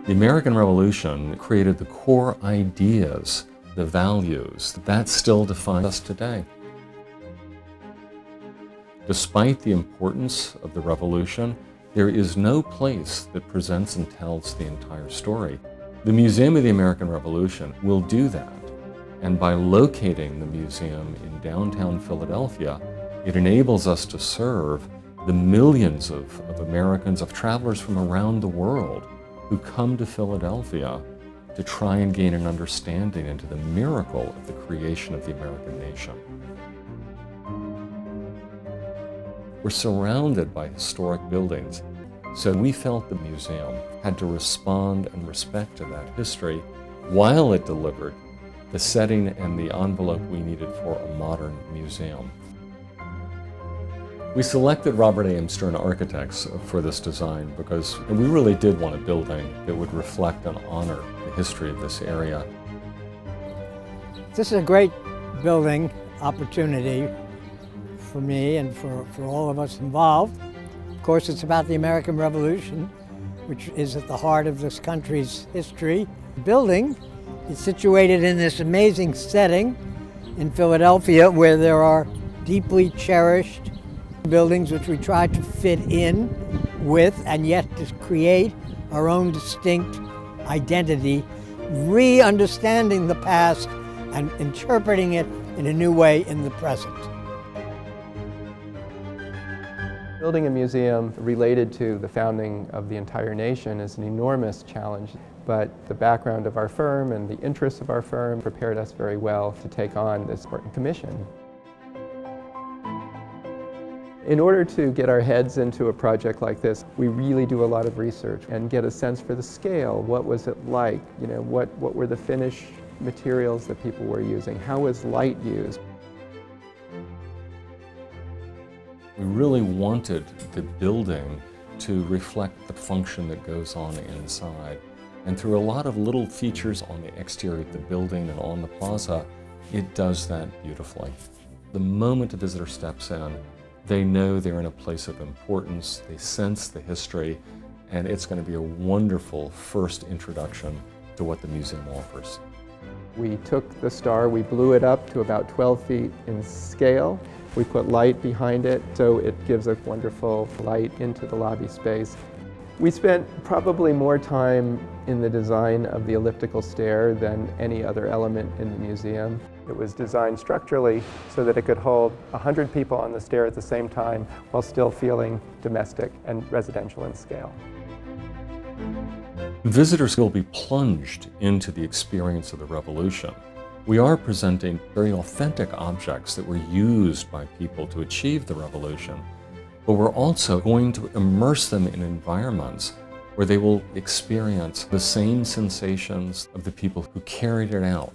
The American Revolution created the core ideas, the values, that still define us today. Despite the importance of the Revolution, there is no place that presents and tells the entire story. The Museum of the American Revolution will do that, and by locating the museum in downtown Philadelphia, it enables us to serve the millions of Americans, of travelers from around the world who come to Philadelphia to try and gain an understanding into the miracle of the creation of the American nation. We're surrounded by historic buildings, so we felt the museum had to respond and respect to that history while it delivered the setting and the envelope we needed for a modern museum. We selected Robert A.M. Stern Architects for this design because we really did want a building that would reflect and honor the history of this area. This is a great building opportunity for me and for all of us involved. Of course, it's about the American Revolution, which is at the heart of this country's history. The building is situated in this amazing setting in Philadelphia where there are deeply cherished buildings which we try to fit in with and yet to create our own distinct identity, re-understanding the past and interpreting it in a new way in the present. Building a museum related to the founding of the entire nation is an enormous challenge, but the background of our firm and the interests of our firm prepared us very well to take on this important commission. In order to get our heads into a project like this, we really do a lot of research and get a sense for the scale. What was it like? You know, what were the finish materials that people were using? How was light used? We really wanted the building to reflect the function that goes on inside. And through a lot of little features on the exterior of the building and on the plaza, it does that beautifully. The moment a visitor steps in, they know they're in a place of importance, they sense the history, and it's going to be a wonderful first introduction to what the museum offers. We took the star, we blew it up to about 12 feet in scale. We put light behind it, so it gives a wonderful light into the lobby space. We spent probably more time in the design of the elliptical stair than any other element in the museum. It was designed structurally so that it could hold 100 people on the stair at the same time while still feeling domestic and residential in scale. Visitors will be plunged into the experience of the Revolution. We are presenting very authentic objects that were used by people to achieve the Revolution, but we're also going to immerse them in environments where they will experience the same sensations of the people who carried it out.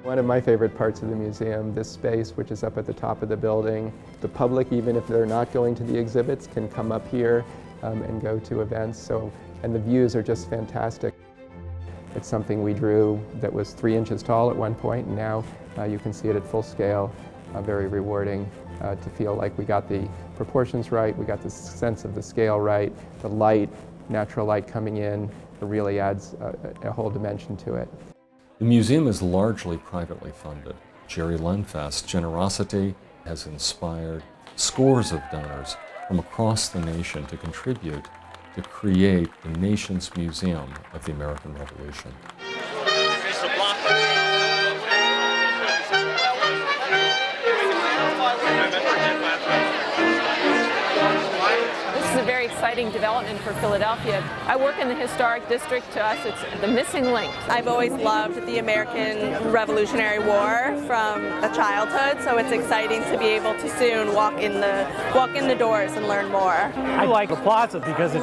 One of my favorite parts of the museum, this space which is up at the top of the building. The public, even if they're not going to the exhibits, can come up here and go to events. And the views are just fantastic. It's something we drew that was 3 inches tall at one point, and now you can see it at full scale. Very rewarding to feel like we got the proportions right, we got the sense of the scale right, the light, natural light coming in, it really adds a whole dimension to it. The museum is largely privately funded. Jerry Lenfest's generosity has inspired scores of donors from across the nation to contribute to create the nation's museum of the American Revolution. This is a very exciting development for Philadelphia. I work in the historic district. To us, it's the missing link. I've always loved the American Revolutionary War from a childhood, so it's exciting to be able to soon walk in the doors and learn more. I like the plaza because it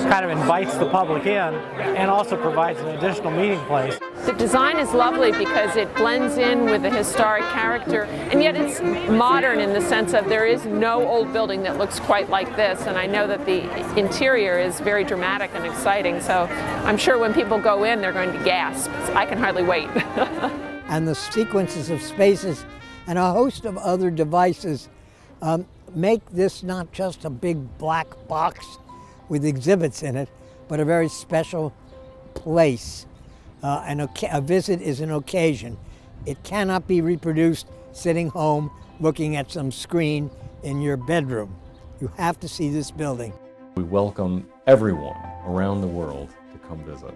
kind of invites the public in and also provides an additional meeting place. The design is lovely because it blends in with the historic character, and yet it's modern in the sense of there is no old building that looks quite like this, and I know that the interior is very dramatic and exciting, so I'm sure when people go in they're going to gasp. I can hardly wait. And the sequences of spaces and a host of other devices make this not just a big black box with exhibits in it, but a very special place. A visit is an occasion. It cannot be reproduced sitting home looking at some screen in your bedroom. You have to see this building. We welcome everyone around the world to come visit.